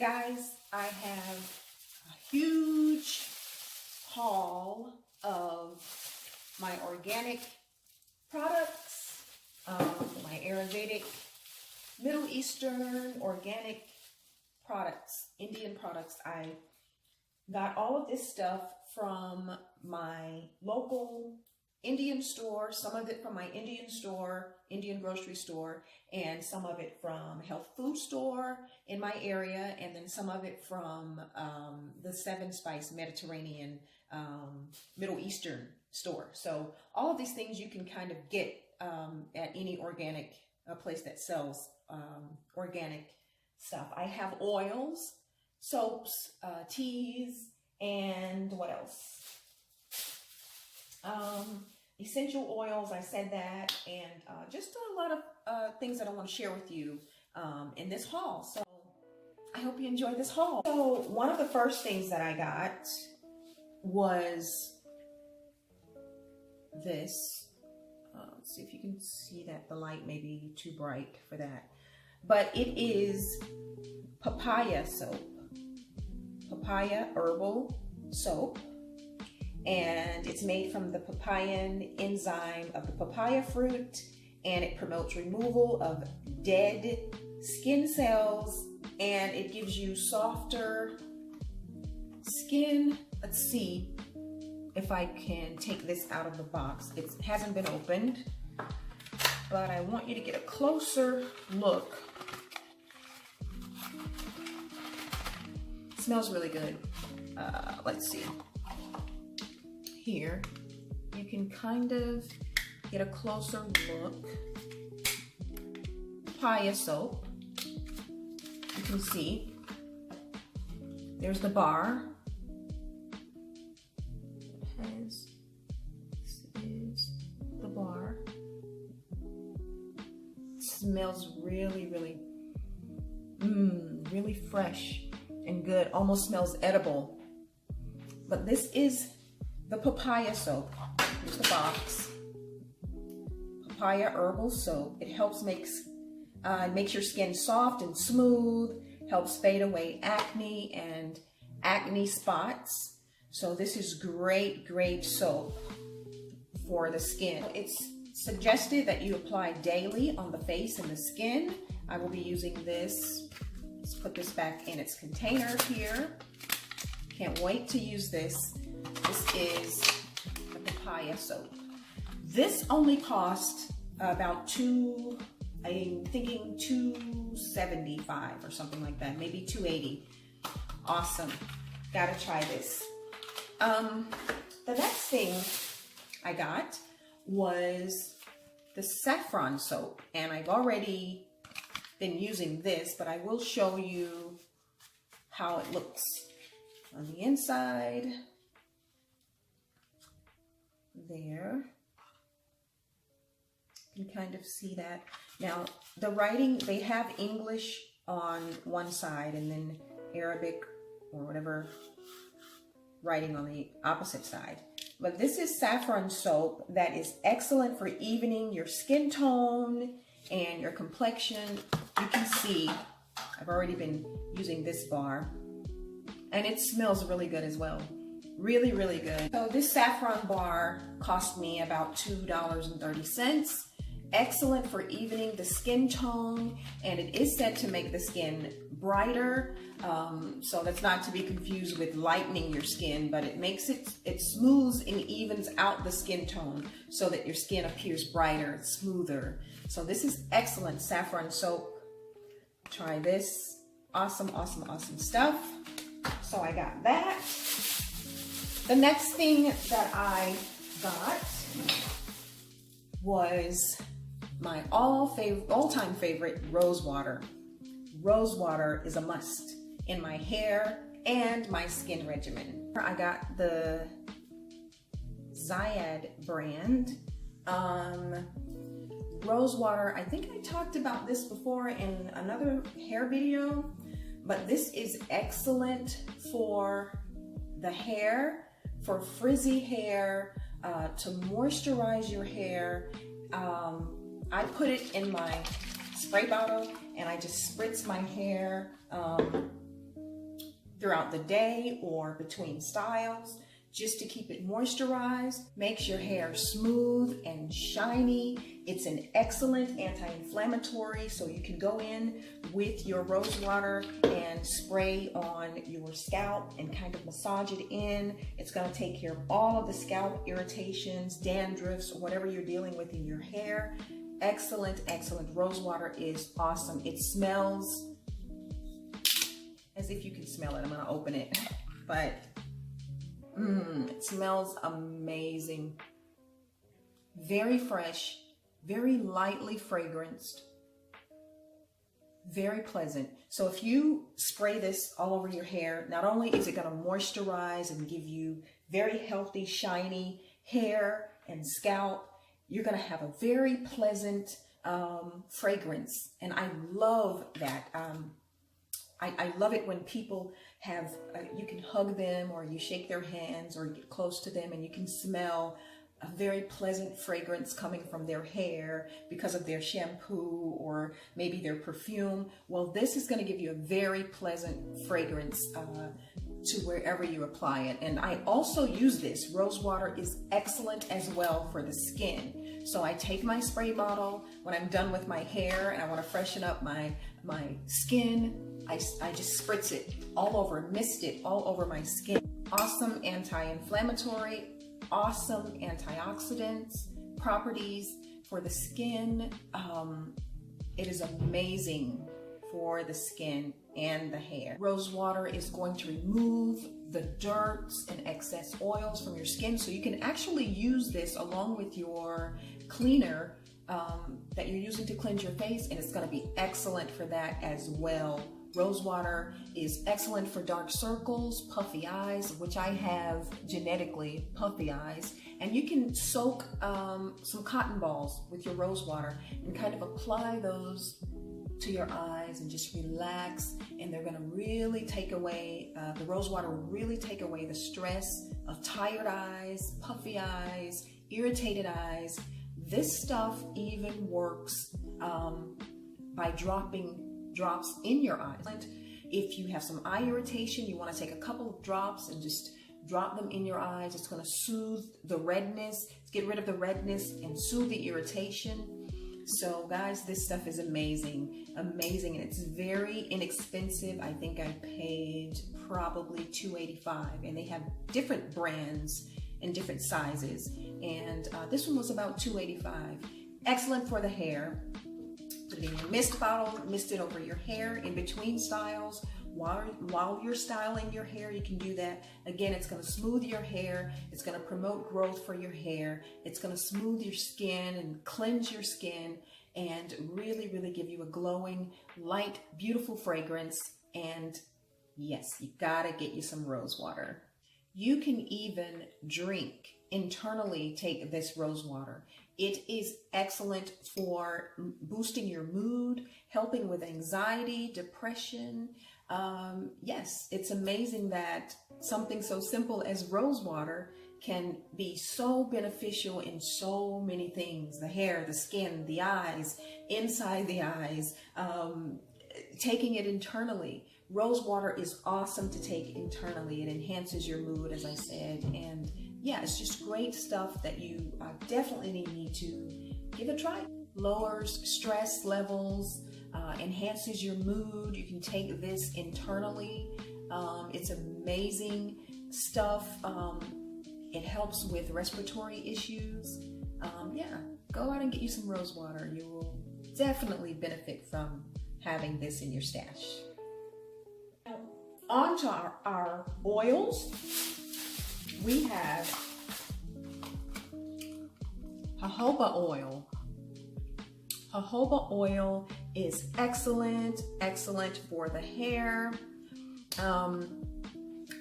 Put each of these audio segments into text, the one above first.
Guys, I have a huge haul of my organic products, my Ayurvedic, Middle Eastern organic products, Indian products. I got all of this stuff from my local Indian store, some of it from my Indian store, Indian grocery store, and some of it from a health food store in my area, and then some of it from the Seven Spice Mediterranean Middle Eastern store. So all of these things you can kind of get at any organic place that sells organic stuff. I have oils, soaps, teas, and what else? Essential oils, I said that, and just a lot of things that I want to share with you in this haul. So I hope you enjoy this haul. So one of the first things that I got was this. Let's see if you can see that. The light may be too bright for that. But it is papaya soap. Papaya herbal soap. And it's made from the papain enzyme of the papaya fruit, and it promotes removal of dead skin cells, and it gives you softer skin. Let's see if I can take this out of the box. It hasn't been opened, but I want you to get a closer look. It smells really good. Let's see. Here, you can kind of get a closer look. Papaya soap. You can see there's the bar. This is the bar. It smells really, really fresh and good. Almost smells edible. But this is the papaya soap. Here's the box. Papaya herbal soap. It helps makes your skin soft and smooth, helps fade away acne and acne spots. So this is great soap for the skin. It's suggested that you apply daily on the face and the skin. I will be using this. Let's put this back in its container here. Can't wait to use this. This is the papaya soap. This only cost about I'm thinking $2.75 or something like that, maybe $2.80. Awesome. Gotta try this. The next thing I got was the saffron soap, and I've already been using this, but I will show you how it looks on the inside. There, you can kind of see that. Now the writing, they have English on one side and then Arabic or whatever writing on the opposite side. But this is saffron soap that is excellent for evening your skin tone and your complexion. You can see I've already been using this bar, and it smells really good as well. Really good. So this saffron bar cost me about $2.30. Excellent for evening the skin tone, and it is said to make the skin brighter. So that's not to be confused with lightening your skin, but it makes it smooths and evens out the skin tone so that your skin appears brighter, smoother. So this is excellent saffron soap. Try this. Awesome stuff. So I got that. The next thing that I got was my all-time favorite rose water. Rose water is a must in my hair and my skin regimen. I got the Zayed brand. Rose water, I think I talked about this before in another hair video, but this is excellent for the hair, for frizzy hair, to moisturize your hair. I put it in my spray bottle and I just spritz my hair throughout the day or between styles, just to keep it moisturized. Makes your hair smooth and shiny. It's an excellent anti-inflammatory, so you can go in with your rose water and spray on your scalp and kind of massage it in. It's going to take care of all of the scalp irritations, dandruffs, whatever you're dealing with in your hair. Excellent, excellent. Rose water is awesome. It smells as if you can smell it. I'm going to open it, but it smells amazing. Very fresh, very lightly fragranced, very pleasant. So if you spray this all over your hair, not only is it going to moisturize and give you very healthy, shiny hair and scalp, you're going to have a very pleasant fragrance. And I love that. I love it when people have, you can hug them or you shake their hands or get close to them and you can smell a very pleasant fragrance coming from their hair because of their shampoo or maybe their perfume. Well, this is going to give you a very pleasant fragrance to wherever you apply it. And I also use this. Rose water is excellent as well for the skin. So I take my spray bottle when I'm done with my hair and I want to freshen up my skin. I just spritz it all over, mist it all over my skin. Awesome anti-inflammatory, awesome antioxidants properties for the skin. It is amazing for the skin and the hair. Rose water is going to remove the dirt and excess oils from your skin, so you can actually use this along with your cleaner that you're using to cleanse your face, and it's going to be excellent for that as well. Rose water is excellent for dark circles, puffy eyes, which I have genetically puffy eyes. And you can soak some cotton balls with your rose water and kind of apply those to your eyes and just relax. And they're going to really take away, the rose water will really take away the stress of tired eyes, puffy eyes, irritated eyes. This stuff even works by dropping drops in your eyes. If you have some eye irritation, you want to take a couple of drops and just drop them in your eyes. It's going to soothe the redness, get rid of the redness and soothe the irritation. So guys, this stuff is amazing, amazing, and it's very inexpensive. I think I paid probably $2.85, and they have different brands and different sizes, and this one was about $2.85. Excellent for the hair. Put it in your mist bottle, mist it over your hair in between styles. While you're styling your hair, you can do that. Again, it's going to smooth your hair. It's going to promote growth for your hair. It's going to smooth your skin and cleanse your skin and really, really give you a glowing, light, beautiful fragrance. And yes, you got to get you some rose water. You can even drink internally, take this rose water. It is excellent for boosting your mood, helping with anxiety, depression. Yes, it's amazing that something so simple as rose water can be so beneficial in so many things. The hair, the skin, the eyes, inside the eyes, taking it internally. Rose water is awesome to take internally. It enhances your mood, as I said, and yeah, it's just great stuff that you definitely need to give a try. Lowers stress levels, enhances your mood. You can take this internally. It's amazing stuff. It helps with respiratory issues. Yeah, go out and get you some rose water. You will definitely benefit from having this in your stash. Now, on to our oils. We have jojoba oil. Jojoba oil is excellent for the hair,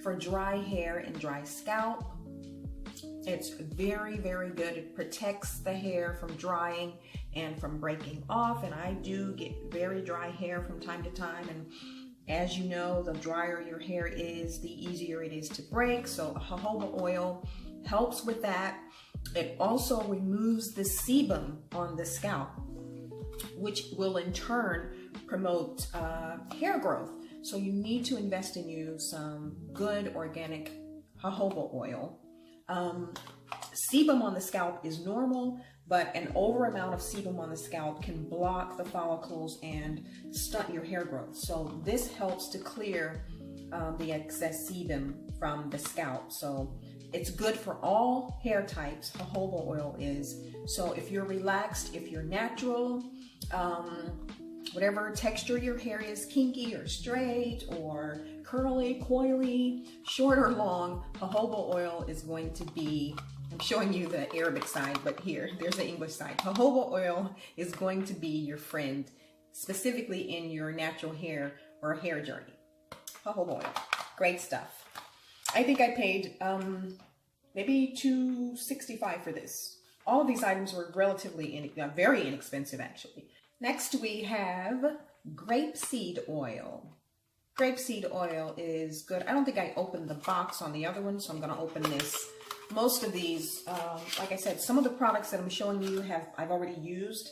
for dry hair and dry scalp. It's very, very good. It protects the hair from drying and from breaking off. And I do get very dry hair from time to time. And as you know, the drier your hair is, the easier it is to break. So jojoba oil helps with that. It also removes the sebum on the scalp, which will in turn promote hair growth. So you need to invest in you some good organic jojoba oil. Sebum on the scalp is normal, but an over amount of sebum on the scalp can block the follicles and stunt your hair growth. So this helps to clear the excess sebum from the scalp. So it's good for all hair types, jojoba oil is. So if you're relaxed, if you're natural, whatever texture your hair is, kinky or straight or curly, coily, short or long, jojoba oil is going to be, I'm showing you the Arabic side, but here, there's the English side. Jojoba oil is going to be your friend, specifically in your natural hair or hair journey. Jojoba oil, great stuff. I think I paid maybe $2.65 for this. All of these items were relatively, very inexpensive actually. Next we have grapeseed oil. Grapeseed oil is good. I don't think I opened the box on the other one, so I'm going to open this. Most of these, like I said, some of the products that I'm showing you I've already used,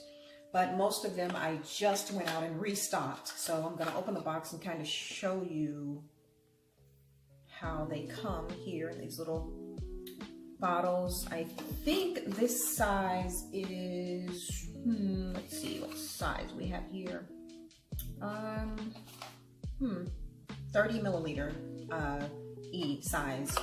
but most of them I just went out and restocked. So I'm going to open the box and kind of show you how they come here in these little bottles. I think this size is, let's see what size we have here. 30 milliliter size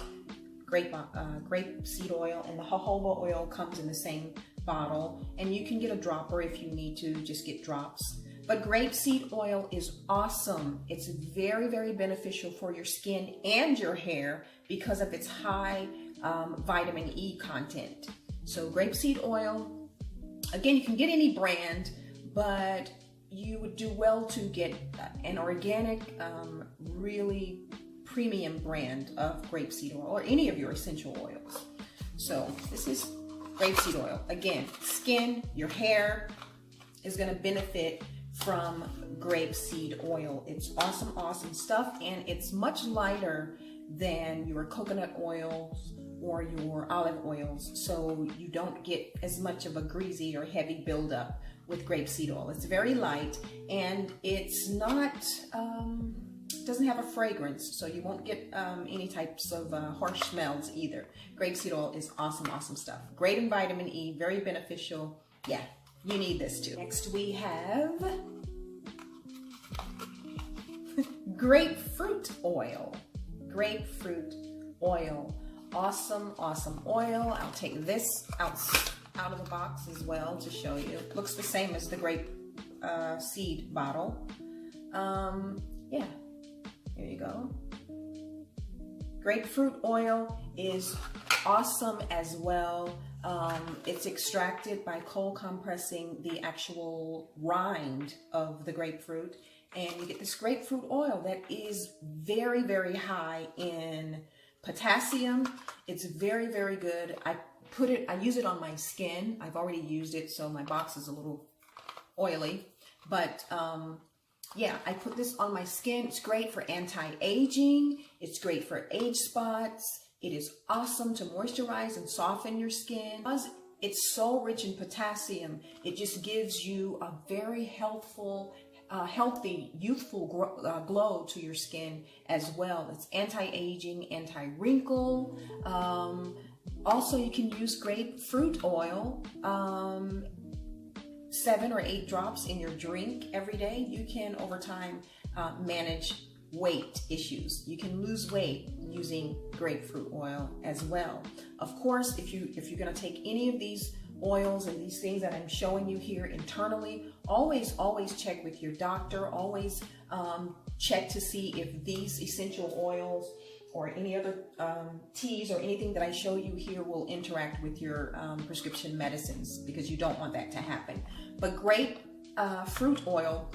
grapeseed oil, and the jojoba oil comes in the same bottle, and you can get a dropper if you need to, just get drops. But grapeseed oil is awesome. It's very, very beneficial for your skin and your hair because of its high vitamin E content. So grapeseed oil, again, you can get any brand, but you would do well to get an organic, really premium brand of grapeseed oil or any of your essential oils. So this is grapeseed oil. Again, skin, your hair is going to benefit from grapeseed oil. It's awesome, awesome stuff, and it's much lighter than your coconut oils or your olive oils, so you don't get as much of a greasy or heavy buildup with grapeseed oil. It's very light, and it's not, doesn't have a fragrance, so you won't get any types of harsh smells either. Grapeseed oil is awesome, awesome stuff. Great in vitamin E, very beneficial. Yeah, you need this too. Next we have grapefruit oil. Grapefruit oil. Awesome, awesome oil. I'll take this out of the box as well to show you. It looks the same as the grape seed bottle. Yeah, here you go. Grapefruit oil is awesome as well. It's extracted by cold compressing the actual rind of the grapefruit, and you get this grapefruit oil that is very, very high in potassium. It's very, very good. I use it on my skin. I've already used it, so my box is a little oily, but yeah, I put this on my skin. It's great for anti-aging. It's great for age spots. It is awesome to moisturize and soften your skin. Because it's so rich in potassium, it just gives you a very healthful, healthy, youthful glow to your skin as well. It's anti-aging, anti-wrinkle. Also, you can use grapefruit oil, 7 or 8 drops in your drink every day. You can, over time, manage weight issues. You can lose weight using grapefruit oil as well. Of course, if you're going to take any of these oils and these things that I'm showing you here internally, always check with your doctor. Always check to see if these essential oils or any other teas or anything that I show you here will interact with your prescription medicines, because you don't want that to happen. But grapefruit oil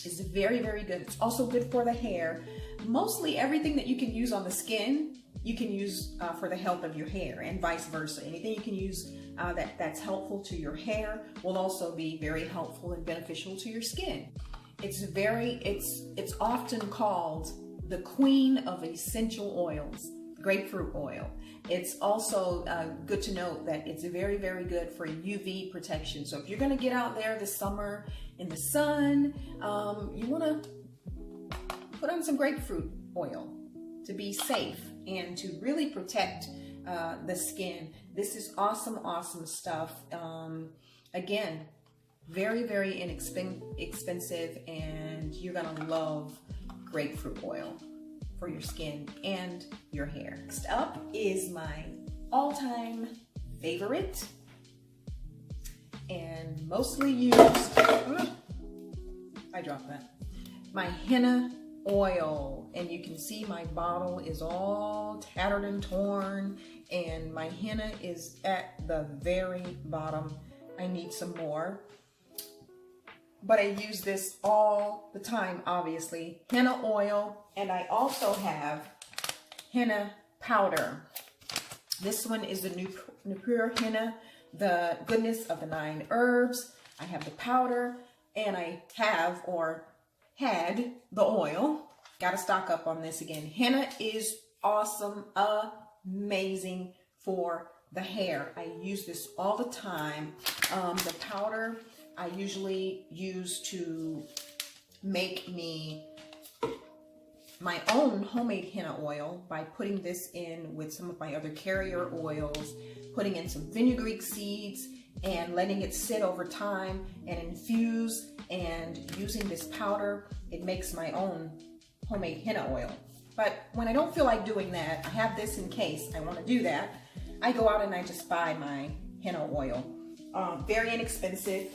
is very, very good. It's also good for the hair. Mostly everything that you can use on the skin, you can use for the health of your hair, and vice versa. Anything you can use that's helpful to your hair will also be very helpful and beneficial to your skin. It's often called the queen of essential oils, grapefruit oil. It's also good to note that it's very, very good for UV protection. So if you're going to get out there this summer in the sun, you want to put on some grapefruit oil to be safe and to really protect the skin. This is awesome, awesome stuff. Again, very, very inexpensive, and you're gonna love grapefruit oil for your skin and your hair. Next up is my all-time favorite and mostly used, I dropped that, my henna oil. And you can see my bottle is all tattered and torn, and my henna is at the very bottom. I need some more, but I use this all the time, obviously. Henna oil, and I also have henna powder. This one is the Nupur henna, the goodness of the 9 herbs. I have the powder, and I have, or had, the oil. Got to stock up on this again. Henna is awesome, amazing for the hair. I use this all the time. The powder I usually use to make me my own homemade henna oil by putting this in with some of my other carrier oils, putting in some fenugreek seeds and letting it sit over time and infuse, and using this powder, it makes my own homemade henna oil. But when I don't feel like doing that, I have this in case I want to do that. I go out and I just buy my henna oil. Very inexpensive,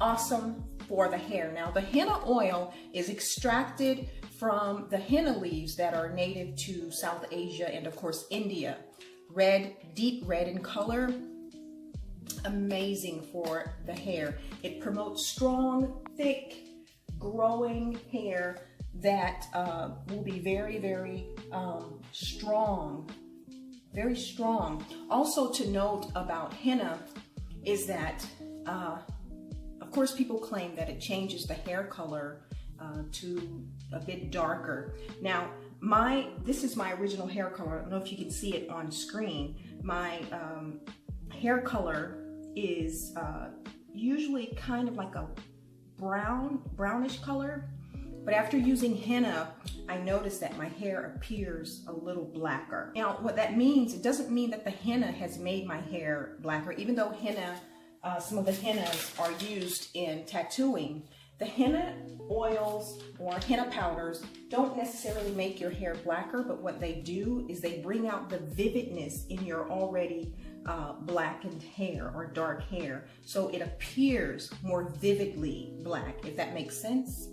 awesome for the hair. Now, the henna oil is extracted from the henna leaves that are native to South Asia and of course India. Red, deep red in color, amazing for the hair. It promotes strong, thick, growing hair that will be very, very strong, very strong. Also to note about henna is that, of course, people claim that it changes the hair color to a bit darker. Now, this is my original hair color. I don't know if you can see it on screen. My hair color is usually kind of like a brownish color. But after using henna, I noticed that my hair appears a little blacker. Now, what that means, it doesn't mean that the henna has made my hair blacker, even though henna, some of the hennas are used in tattooing. The henna oils or henna powders don't necessarily make your hair blacker, but what they do is they bring out the vividness in your already blackened hair or dark hair. So it appears more vividly black, if that makes sense.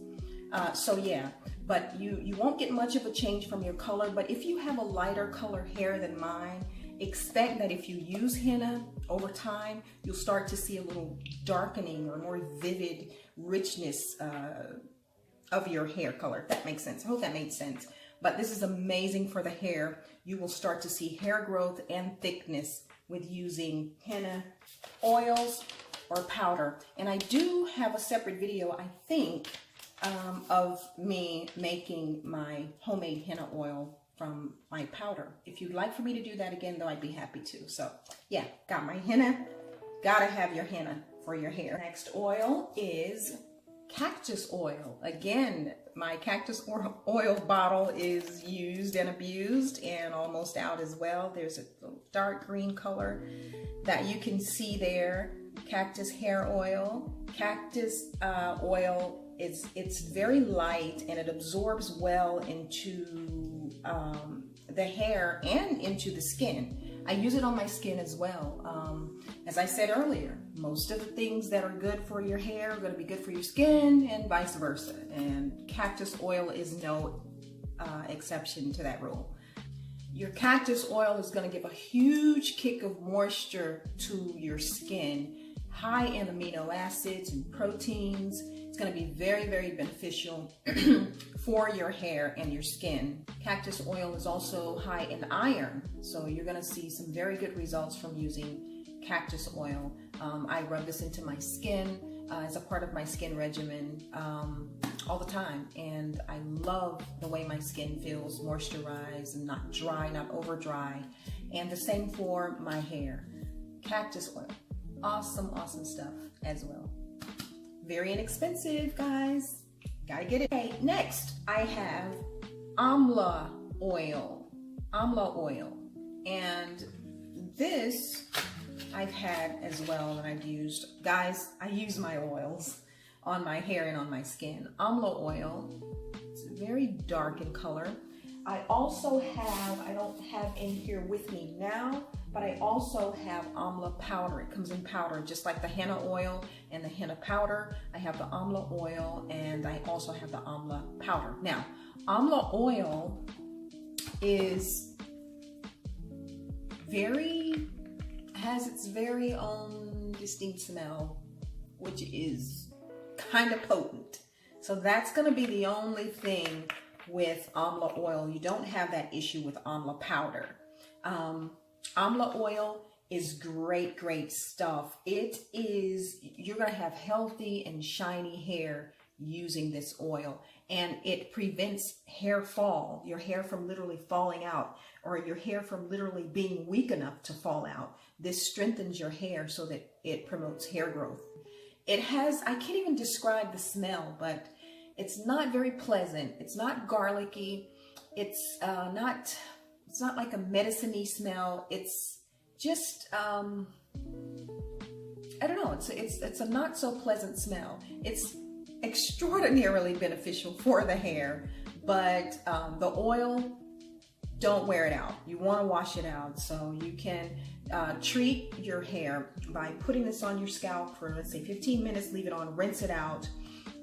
So yeah, but you won't get much of a change from your color. But if you have a lighter color hair than mine, expect that if you use henna over time, you'll start to see a little darkening or more vivid richness of your hair color, if that makes sense. I hope that made sense. But this is amazing for the hair. You will start to see hair growth and thickness with using henna oils or powder. And I do have a separate video, I think, of me making my homemade henna oil from my powder. If you'd like for me to do that again, though, I'd be happy to. So yeah, got my henna. Gotta have your henna for your hair. Next oil is cactus oil. Again, my cactus oil bottle is used and abused and almost out as well. There's a dark green color that you can see there. Cactus hair oil. Cactus oil, it's very light and it absorbs well into the hair and into the skin. I use it on my skin as well. As I said earlier, most of the things that are good for your hair are going to be good for your skin and vice versa. And cactus oil is no exception to that rule. Your cactus oil is going to give a huge kick of moisture to your skin, high in amino acids and proteins. It's going to be very, very beneficial for your hair and your skin. Cactus oil is also high in iron, so you're going to see some very good results from using cactus oil. I rub this into my skin as a part of my skin regimen all the time, and I love the way my skin feels moisturized and not dry, not over dry. And the same for my hair. Cactus oil, awesome, awesome stuff as well. Very inexpensive, guys. Gotta get it. Okay, next I have amla oil. And this I've had as well, and I've used. Guys, I use my oils on my hair and on my skin. Amla oil, it's very dark in color. I also have, I don't have in here with me now, but I also have amla powder. It comes in powder, just like the henna oil and the henna powder. I have the amla oil, and I also have the amla powder. Now, amla oil is has its very own distinct smell, which is kind of potent. So that's going to be the only thing with amla oil. You don't have that issue with amla powder. Amla oil is great stuff. You're going to have healthy and shiny hair using this oil, and it prevents hair fall, your hair from literally falling out, or your hair from literally being weak enough to fall out. This strengthens your hair so that it promotes hair growth. It has, I can't even describe the smell, but it's not very pleasant. It's not garlicky. It's not like a medicine-y smell. It's just, I don't know. It's a not so pleasant smell. It's extraordinarily beneficial for the hair, but the oil, don't wear it out. You want to wash it out. So you can treat your hair by putting this on your scalp for, let's say, 15 minutes, leave it on, rinse it out.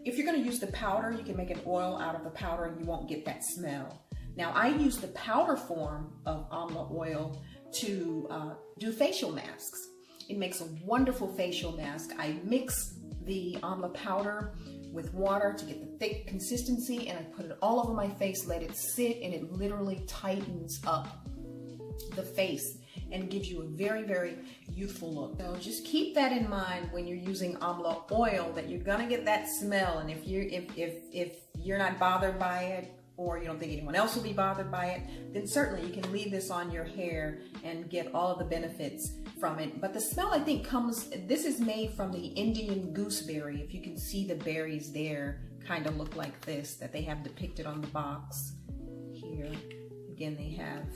If you're going to use the powder, you can make an oil out of the powder and you won't get that smell. Now, I use the powder form of amla oil to do facial masks. It makes a wonderful facial mask. I mix the amla powder with water to get the thick consistency, and I put it all over my face, let it sit, and it literally tightens up the face and gives you a very youthful look. So just keep that in mind when you're using amla oil, that you're gonna get that smell. And if you're not bothered by it, or you don't think anyone else will be bothered by it, then certainly you can leave this on your hair and get all of the benefits from it. But the smell, I think, this is made from the Indian gooseberry. If you can see the berries there kind of look like this, that they have depicted on the box here. Again, they have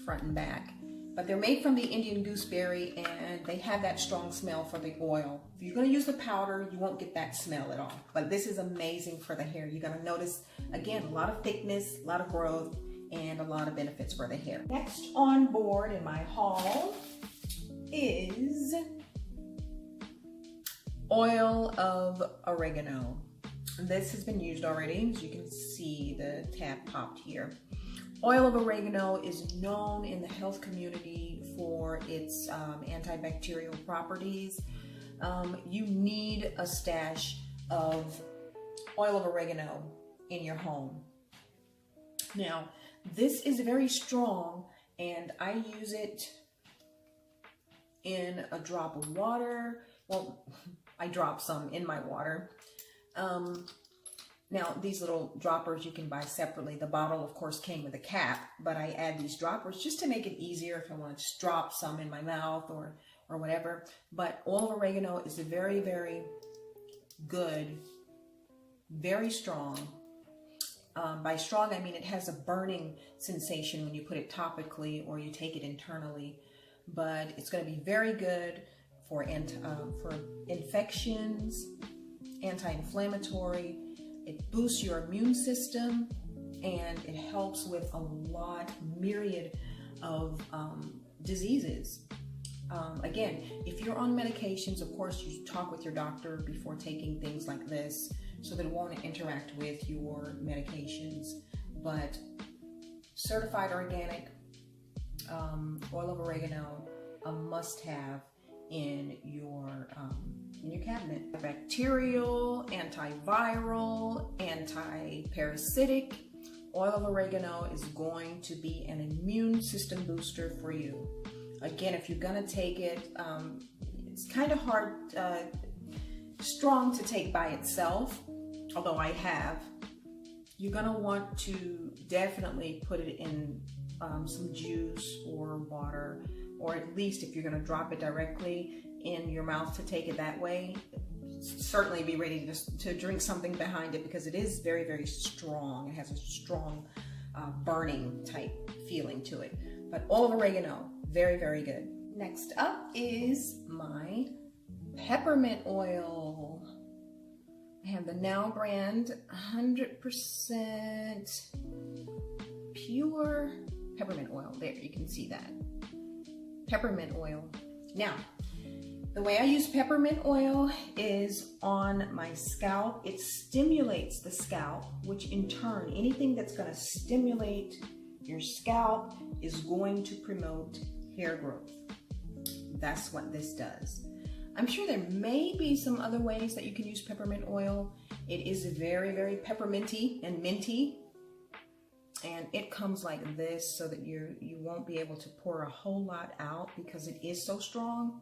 front and back. But they're made from the Indian gooseberry, and they have that strong smell for the oil. If you're going to use the powder, you won't get that smell at all. But this is amazing for the hair. You're going to notice, again, a lot of thickness, a lot of growth, and a lot of benefits for the hair. Next on board in my haul is oil of oregano. This has been used already, as you can see the tab popped here. Oil of oregano is known in the health community for its antibacterial properties. You need a stash of oil of oregano in your home. Now, this is very strong, and I use it in a drop of water. Well, I drop some in my water. Now, these little droppers you can buy separately. The bottle, of course, came with a cap, but I add these droppers just to make it easier if I want to just drop some in my mouth or whatever. But oil of oregano is a very good, very strong. By strong, I mean it has a burning sensation when you put it topically or you take it internally. But it's going to be very good for infections, anti-inflammatory. It boosts your immune system, and it helps with a myriad of diseases. Again, if you're on medications, of course, you talk with your doctor before taking things like this so that it won't interact with your medications. But certified organic oil of oregano, a must-have in your cabinet. Bacterial, antiviral, anti-parasitic. Oil of oregano is going to be an immune system booster for you. Again, if you're gonna take it, it's kind of hard, strong to take by itself, although I have. You're gonna want to definitely put it in some juice or water, or at least if you're gonna drop it directly in your mouth to take it that way, certainly be ready to drink something behind it, because it is very, very strong. It has a strong burning type feeling to it. But all of oregano, very, very good. Next up is my peppermint oil. I have the Now brand 100% pure peppermint oil. There, you can see that. Peppermint oil. Now, the way I use peppermint oil is on my scalp. It stimulates the scalp, which in turn, anything that's going to stimulate your scalp is going to promote hair growth. That's what this does. I'm sure there may be some other ways that you can use peppermint oil. It is very, very pepperminty and minty. And it comes like this, so that you won't be able to pour a whole lot out because it is so strong.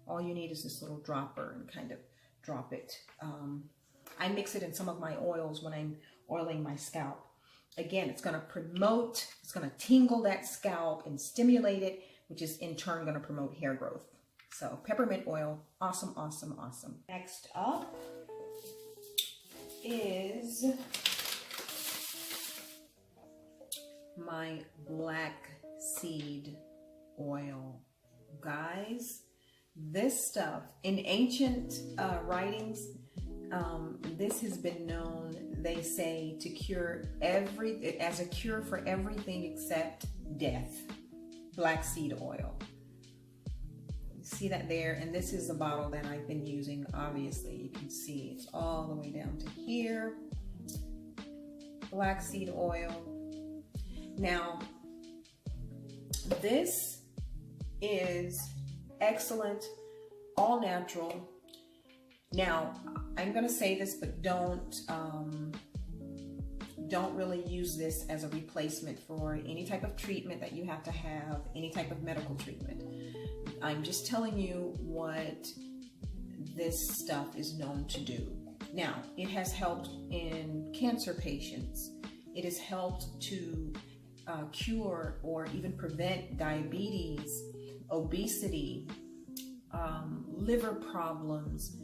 All you need is this little dropper and kind of drop it. I mix it in some of my oils when I'm oiling my scalp. Again, it's going to promote, it's going to tingle that scalp and stimulate it, which is in turn going to promote hair growth. So peppermint oil, awesome, awesome, awesome. Next up is my black seed oil. Guys, this stuff in ancient writings, this has been known, they say, to cure as a cure for everything except death. Black seed oil. You see that there? And this is the bottle that I've been using. Obviously, you can see it's all the way down to here. Black seed oil. Now, this is excellent, all natural. Now, I'm going to say this, but don't really use this as a replacement for any type of treatment that you have to have, any type of medical treatment. I'm just telling you what this stuff is known to do. Now, it has helped in cancer patients. It has helped to cure or even prevent diabetes, obesity, liver problems,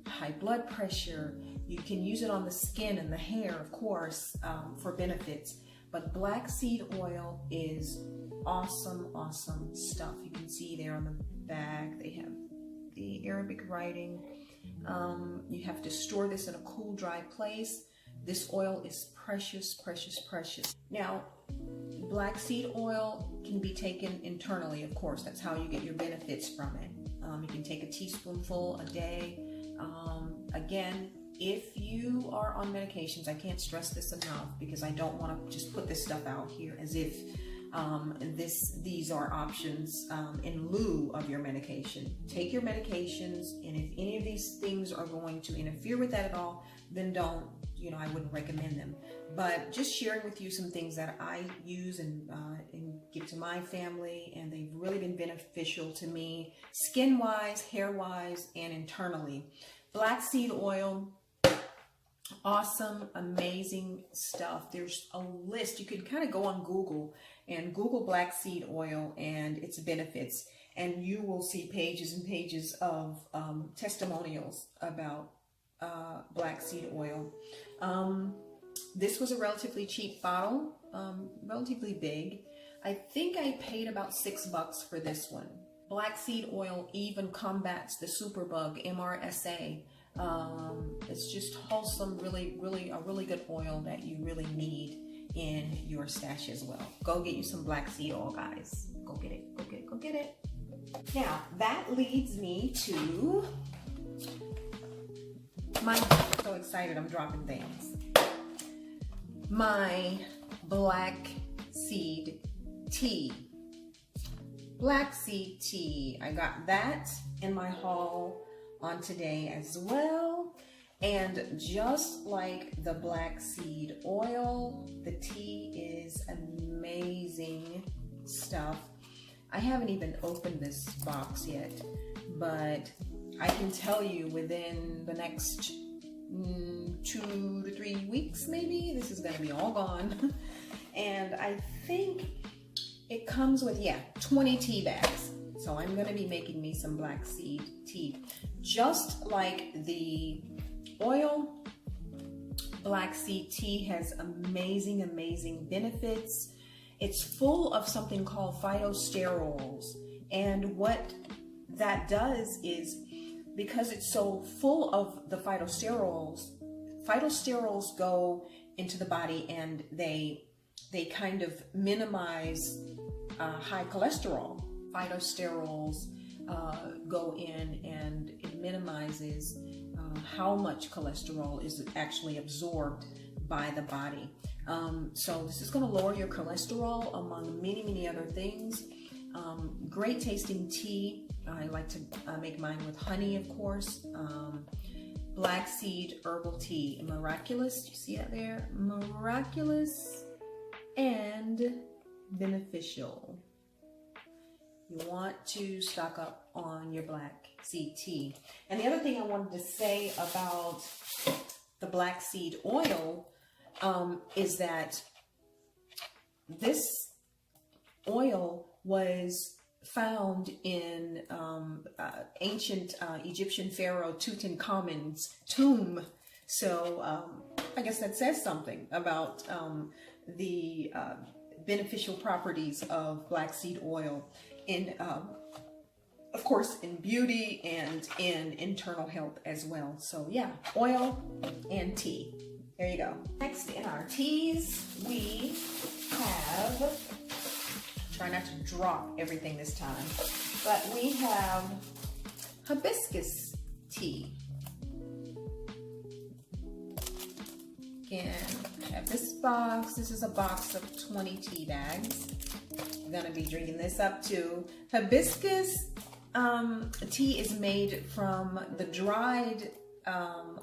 high blood pressure. You can use it on the skin and the hair, of course, for benefits. But black seed oil is awesome, awesome stuff. You can see there on the back, they have the Arabic writing. You have to store this in a cool, dry place. This oil is precious, precious, precious. Now, black seed oil can be taken internally, of course. That's how you get your benefits from it. You can take a teaspoonful a day. Again, if you are on medications, I can't stress this enough, because I don't want to just put this stuff out here as if these are options in lieu of your medication. Take your medications, and if any of these things are going to interfere with that at all, then don't. I wouldn't recommend them. But just sharing with you some things that I use and give to my family, and they've really been beneficial to me, skin-wise, hair-wise, and internally. Black seed oil, awesome, amazing stuff. There's a list. You can kind of go on Google and Google black seed oil and its benefits, and you will see pages and pages of testimonials about black seed oil. This was a relatively cheap bottle, relatively big. I think I paid about $6 for this one. Black seed oil even combats the superbug, MRSA. It's just wholesome, really, really, a really good oil that you really need in your stash as well. Go get you some black seed oil, guys. Go get it, go get it, go get it. Now, that leads me to I'm so excited, I'm dropping things. My black seed tea. Black seed tea. I got that in my haul on today as well. And just like the black seed oil, the tea is amazing stuff. I haven't even opened this box yet, but I can tell you within the next 2 to 3 weeks, maybe, this is going to be all gone. And I think it comes with, 20 tea bags. So I'm going to be making me some black seed tea. Just like the oil, black seed tea has amazing, amazing benefits. It's full of something called phytosterols. And what that does is, because it's so full of the phytosterols go into the body and they kind of minimize high cholesterol. Phytosterols go in and it minimizes how much cholesterol is actually absorbed by the body. So this is going to lower your cholesterol among many, many other things. Great tasting tea. I like to make mine with honey, of course. Black seed herbal tea. Miraculous. You see that there? Miraculous and beneficial. You want to stock up on your black seed tea. And the other thing I wanted to say about the black seed oil is that this oil was found in ancient Egyptian pharaoh Tutankhamun's tomb. So I guess that says something about the beneficial properties of black seed oil in, of course, in beauty and in internal health as well. So yeah, oil and tea. There you go. Next in our teas, we have, try not to drop everything this time, but we have hibiscus tea. Again, I have this box. This is a box of 20 tea bags. I'm gonna be drinking this up too. Hibiscus tea is made from the dried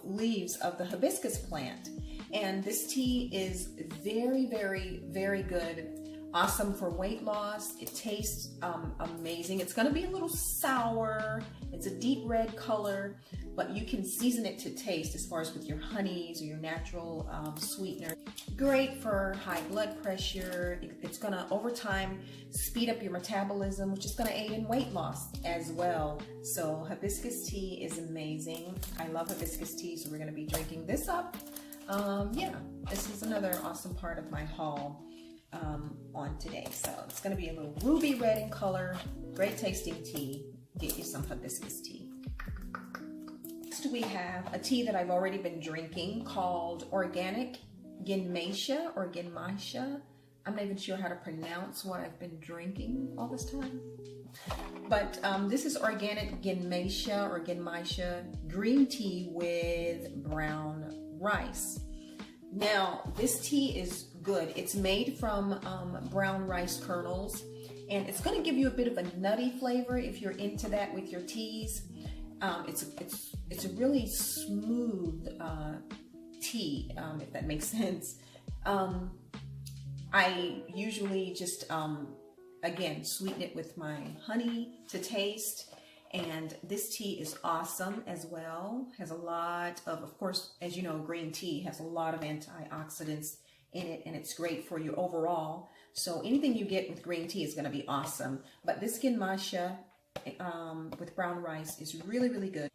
leaves of the hibiscus plant. And this tea is very, very, very good. Awesome for weight loss. It tastes amazing. It's gonna be a little sour. It's a deep red color, but you can season it to taste as far as with your honeys or your natural sweetener. Great for high blood pressure. It's gonna, over time, speed up your metabolism, which is gonna aid in weight loss as well. So hibiscus tea is amazing. I love hibiscus tea, so we're gonna be drinking this up. Yeah, this is another awesome part of my haul on today. So it's going to be a little ruby red in color, great tasting tea. Get you some hibiscus tea. Next we have a tea that I've already been drinking called Organic Genmaisha or Genmaisha. I'm not even sure how to pronounce what I've been drinking all this time. But this is Organic Genmaisha or Genmaisha green tea with brown rice. Now, this tea is good. It's made from brown rice kernels, and it's going to give you a bit of a nutty flavor if you're into that with your teas. It's a really smooth tea, if that makes sense. I usually just again sweeten it with my honey to taste. And this tea is awesome as well. Has a lot of course, as you know, green tea has a lot of antioxidants in it, and it's great for you overall. So anything you get with green tea is going to be awesome. But this Genmaisha with brown rice is really, really good.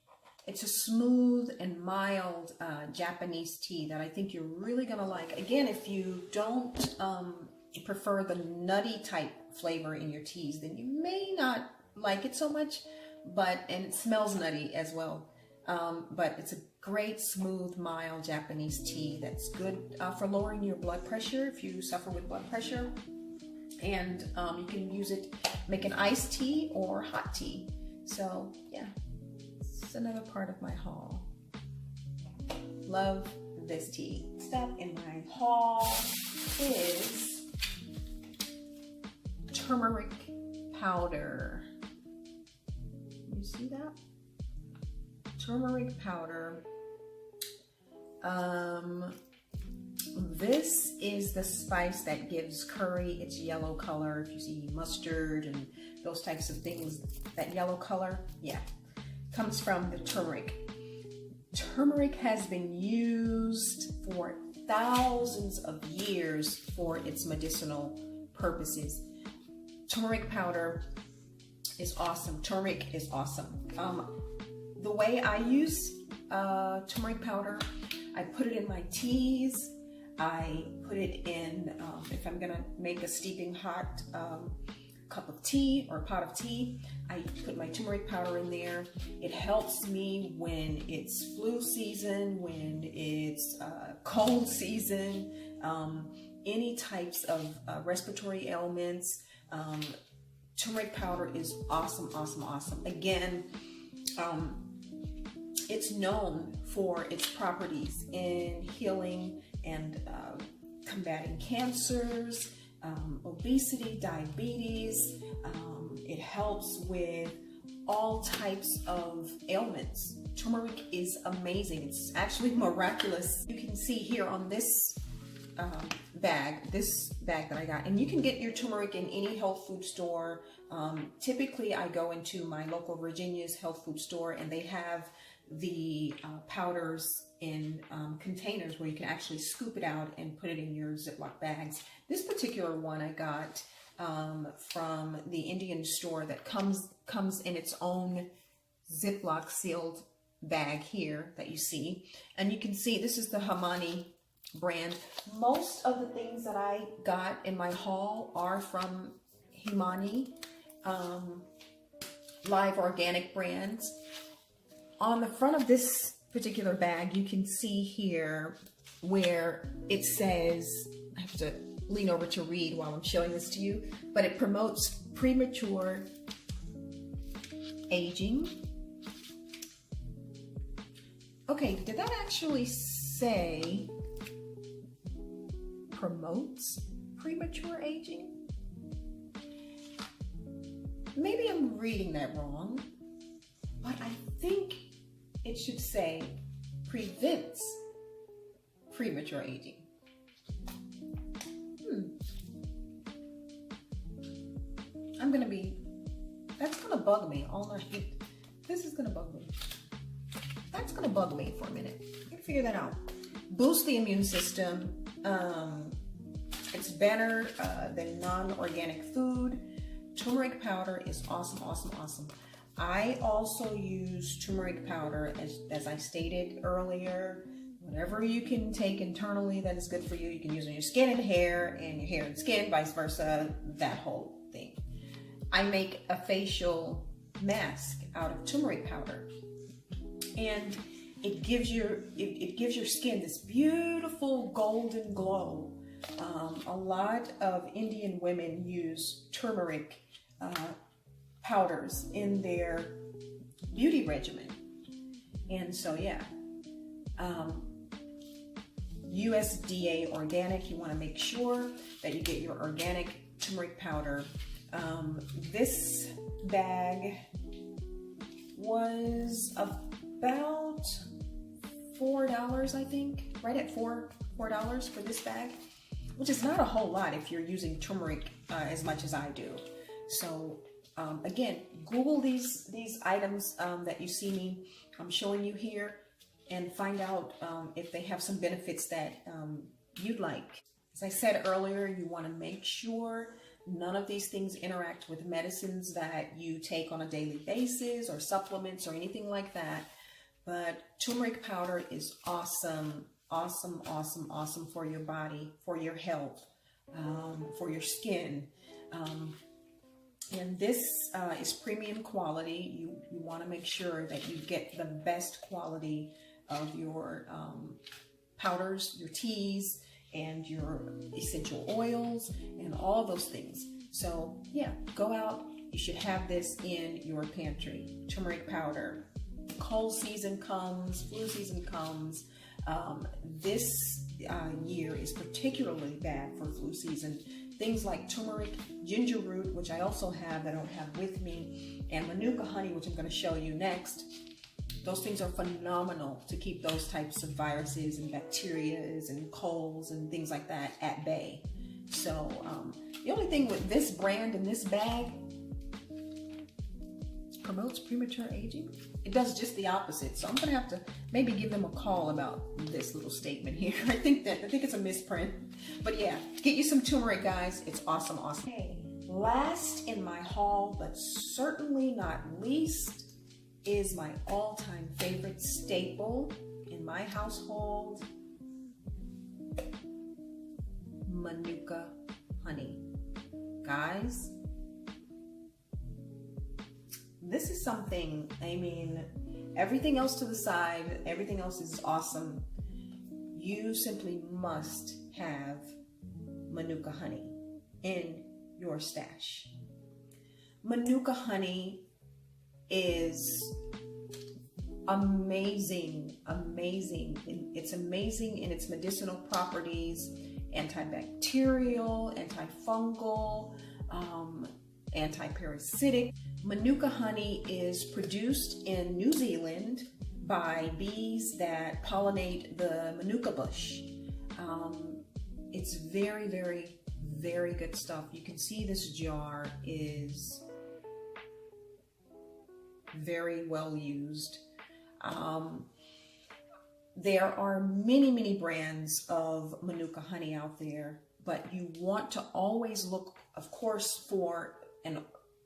It's a smooth and mild Japanese tea that I think you're really going to like. Again, if you don't prefer the nutty type flavor in your teas, then you may not like it so much. And it smells nutty as well. But it's a great, smooth, mild Japanese tea that's good for lowering your blood pressure if you suffer with blood pressure. And you can use it, make an iced tea or hot tea. So yeah, it's another part of my haul. Love this tea. Next up in my haul is turmeric powder. You see that? Turmeric powder. This is the spice that gives curry its yellow color. If you see mustard and those types of things, that yellow color, yeah, comes from the turmeric. Turmeric has been used for thousands of years for its medicinal purposes. Turmeric powder is awesome. Turmeric is awesome. The way I use turmeric powder, I put it in my teas. I put it in, if I'm gonna make a steeping hot cup of tea or pot of tea, I put my turmeric powder in there. It helps me when it's flu season, when it's cold season, any types of respiratory ailments. Turmeric powder is awesome, awesome, awesome. Again, it's known for its properties in healing and combating cancers, obesity, diabetes. It helps with all types of ailments. Turmeric is amazing. It's actually miraculous. You can see here on this bag that I got, and you can get your turmeric in any health food store. Typically I go into my local Virginia's health food store, and they have the powders in containers where you can actually scoop it out and put it in your Ziploc bags. This particular one I got from the Indian store that comes in its own Ziploc sealed bag here that you see, and you can see this is the Himani brand. Most of the things that I got in my haul are from Himani, live organic brands. On the front of this particular bag, you can see here where it says, I have to lean over to read while I'm showing this to you, but it promotes premature aging. Okay, did that actually say promotes premature aging? Maybe I'm reading that wrong, but I think it should say prevents premature aging. That's gonna bug me all night. This is gonna bug me. That's gonna bug me for a minute. I can figure that out. Boost the immune system. It's better than non-organic food. Turmeric powder is awesome, awesome, awesome. I also use turmeric powder, as I stated earlier. Whatever you can take internally that is good for you, you can use on your skin and hair, and your hair and skin, vice versa, that whole thing. I make a facial mask out of turmeric powder, and it gives your skin this beautiful golden glow. A lot of Indian women use turmeric powders in their beauty regimen, and so yeah. USDA organic, you want to make sure that you get your organic turmeric powder. This bag was about $4, I think, right at $4 for this bag, which is not a whole lot if you're using turmeric as much as I do. So again, Google these items that you see me showing you here, and find out if they have some benefits that you'd like. As I said earlier, you want to make sure none of these things interact with medicines that you take on a daily basis or supplements or anything like that. But turmeric powder is awesome, awesome, awesome, awesome for your body, for your health, for your skin. And this is premium quality. You want to make sure that you get the best quality of your powders, your teas, and your essential oils, and all those things. So yeah, go out. You should have this in your pantry. Turmeric powder. Cold season comes, flu season comes. This year is particularly bad for flu season. Things like turmeric, ginger root, which I also have, that I don't have with me, and manuka honey, which I'm going to show you next. Those things are phenomenal to keep those types of viruses and bacterias and colds and things like that at bay. So the only thing with this brand and this bag, promotes premature aging. It does just the opposite. So I'm gonna have to maybe give them a call about this little statement here. I think it's a misprint. But yeah, get you some turmeric, guys. It's awesome, awesome. Hey, Last in my haul, but certainly not least, is my all-time favorite staple in my household, manuka honey. Guys, this is something, I mean, everything else to the side, everything else is awesome. You simply must have manuka honey in your stash. Manuka honey is amazing. It's amazing in its medicinal properties, antibacterial, antifungal, anti-parasitic. Manuka honey is produced in New Zealand by bees that pollinate the manuka bush. It's very, very, very good stuff. You can see this jar is very well used. There are many brands of manuka honey out there, but you want to always look, of course, for an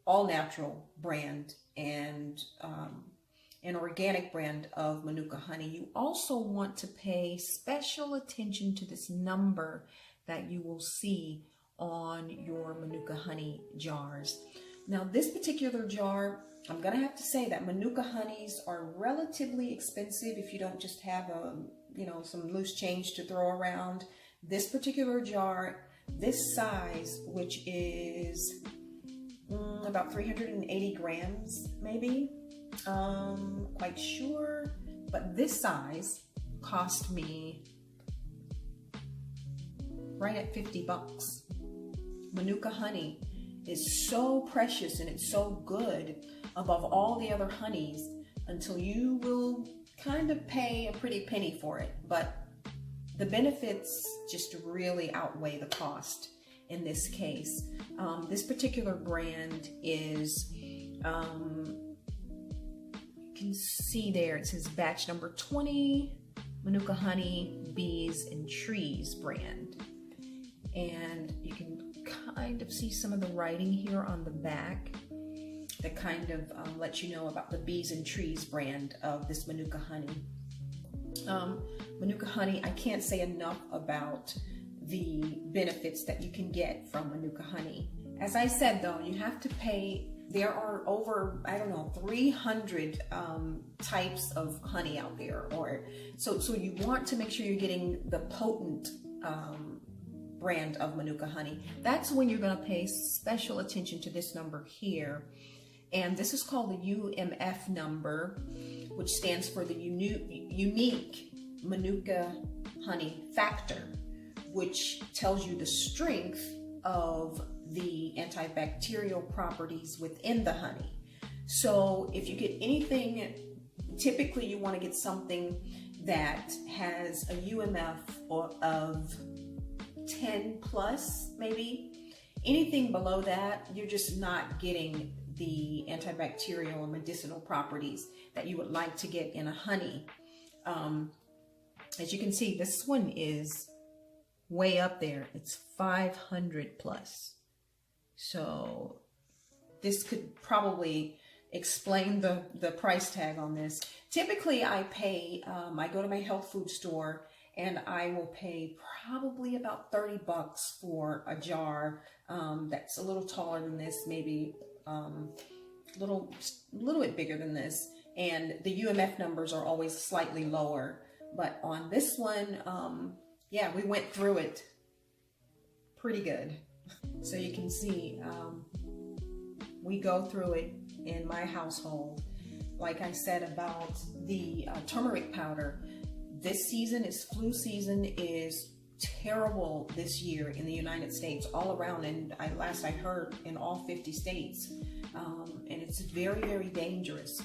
all-natural brand and an organic brand of manuka honey. You also want to pay special attention to this number that you will see on your manuka honey jars. Now, this particular jar, I'm gonna have to say that manuka honeys are relatively expensive if you don't just have some loose change to throw around. This particular jar, this size, which is about 380 grams, maybe, quite sure, but this size cost me right at 50 bucks. Manuka honey is so precious and it's so good above all the other honeys until you will kind of pay a pretty penny for it, but the benefits just really outweigh the cost in this case. This particular brand is, you can see there, it says batch number 20, Manuka Honey, Bees and Trees brand. And you can kind of see some of the writing here on the back that kind of lets you know about the Bees and Trees brand of this Manuka honey. Manuka honey, I can't say enough about the benefits that you can get from Manuka honey. As I said though, you have to pay, there are over, 300 types of honey out there, so you want to make sure you're getting the potent brand of Manuka honey. That's when you're going to pay special attention to this number here. And this is called the UMF number, which stands for the unique Manuka honey factor, which tells you the strength of the antibacterial properties within the honey. So if you get anything, typically you want to get something that has a UMF of 10 plus, maybe. Anything below that, you're just not getting the antibacterial or medicinal properties that you would like to get in a honey. As you can see, this one is way up there. It's 500 plus. So this could probably explain the price tag on this. Typically I pay, I go to my health food store and I will pay probably about 30 bucks for a jar that's a little taller than this, maybe a little bit bigger than this, and the UMF numbers are always slightly lower. But on this one, yeah, we went through it pretty good. So you can see, we go through it in my household. Like I said about the turmeric powder, this season is flu season, is terrible this year in the United States, all around, and last I heard in all 50 states, and it's very, very dangerous.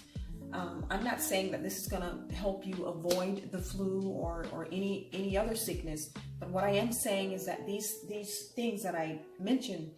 I'm not saying that this is going to help you avoid the flu or any other sickness, but what I am saying is that these things that I mentioned,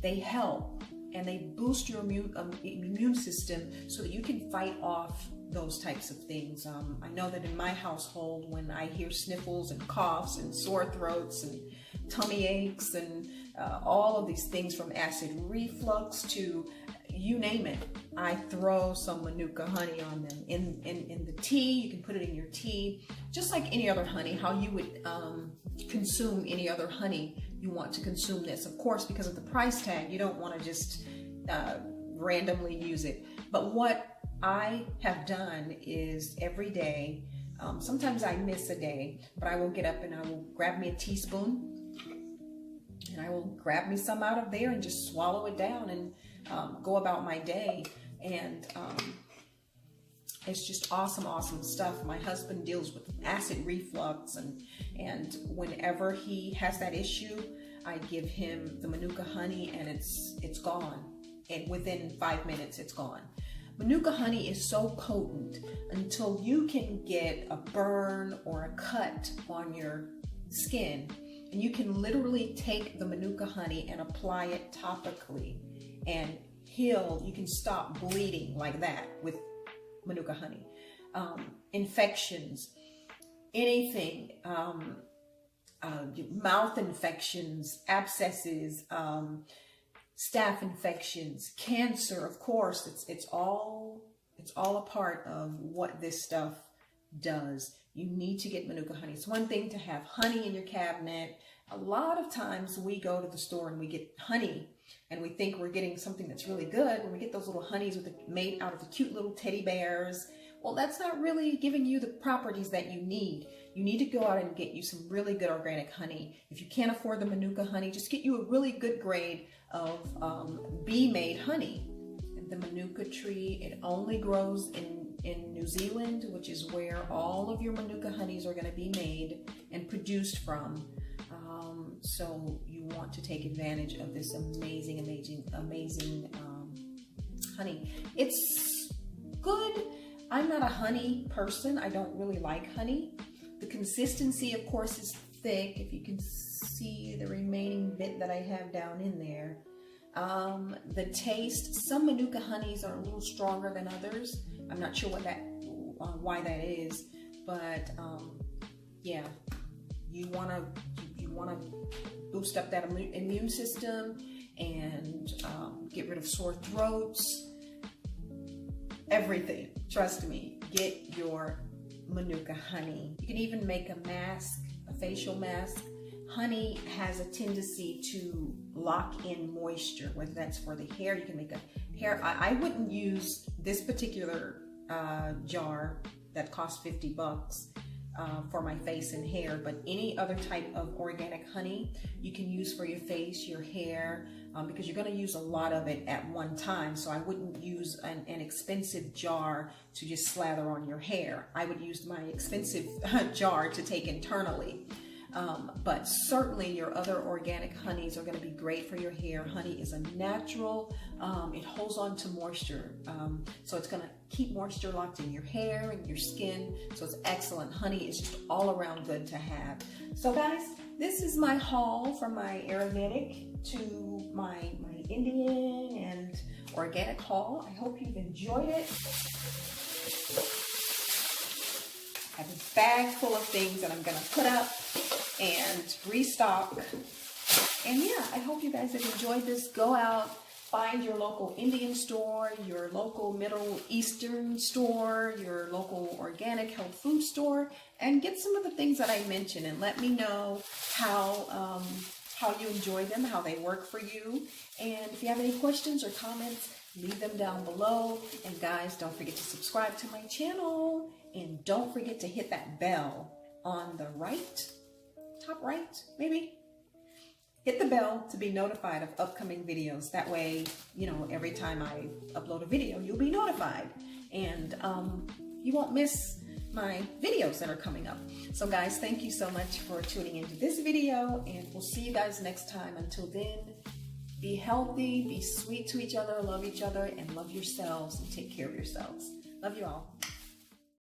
they help and they boost your immune system so that you can fight off those types of things. I know that in my household, when I hear sniffles and coughs and sore throats and tummy aches and all of these things from acid reflux to you name it. I throw some manuka honey on them in the tea. You can put it in your tea, just like any other honey, how you would consume any other honey. You want to consume this, of course, because of the price tag. You don't want to just randomly use it. But what I have done is every day, sometimes I miss a day, but I will get up and I will grab me a teaspoon and I will grab me some out of there and just swallow it down and go about my day. And it's just awesome, awesome stuff. My husband deals with acid reflux, and whenever he has that issue, I give him the manuka honey and it's gone. And within 5 minutes, it's gone. Manuka honey is so potent until you can get a burn or a cut on your skin, and you can literally take the manuka honey and apply it topically and heal. You can stop bleeding like that with manuka honey. Infections, anything, mouth infections, abscesses, staph infections, cancer, of course, it's all a part of what this stuff does. You need to get manuka honey. It's one thing to have honey in your cabinet. A lot of times we go to the store and we get honey and we think we're getting something that's really good when we get those little honeys made out of the cute little teddy bears. Well, that's not really giving you the properties that you need. You need to go out and get you some really good organic honey. If you can't afford the manuka honey, just get you a really good grade of bee-made honey. The manuka tree, it only grows in New Zealand, which is where all of your manuka honeys are going to be made and produced from. So you want to take advantage of this amazing, amazing, amazing honey. It's good. I'm not a honey person. I don't really like honey. The consistency, of course, is thick. If you can see the remaining bit that I have down in there. The taste, some manuka honeys are a little stronger than others. I'm not sure why that is, but yeah, you want to boost up that immune system and get rid of sore throats. Everything. Trust me. Get your manuka honey. You can even make a mask, a facial mask. Honey has a tendency to lock in moisture, whether that's for the hair. You can make a hair. I wouldn't use this particular jar that costs $50 for my face and hair, but any other type of organic honey you can use for your face, your hair, because you're going to use a lot of it at one time. So I wouldn't use an expensive jar to just slather on your hair. I would use my expensive jar to take internally. But certainly your other organic honeys are going to be great for your hair. Honey is a natural, it holds on to moisture. So it's going to keep moisture locked in your hair and your skin. So it's excellent. Honey is just all around good to have. So guys, this is my haul from my Ayurvedic to my Indian and organic haul. I hope you've enjoyed it. I have a bag full of things that I'm going to put up and restock. And yeah, I hope you guys have enjoyed this. Go out, find your local Indian store, your local Middle Eastern store, your local organic health food store, and get some of the things that I mentioned, and let me know how you enjoy them, how they work for you. And if you have any questions or comments, leave them down below. And guys, don't forget to subscribe to my channel. And don't forget to hit that bell on the right, top right, maybe. Hit the bell to be notified of upcoming videos. That way, you know, every time I upload a video, you'll be notified. And you won't miss my videos that are coming up. So guys, thank you so much for tuning into this video. And we'll see you guys next time. Until then, be healthy, be sweet to each other, love each other, and love yourselves, and take care of yourselves. Love you all.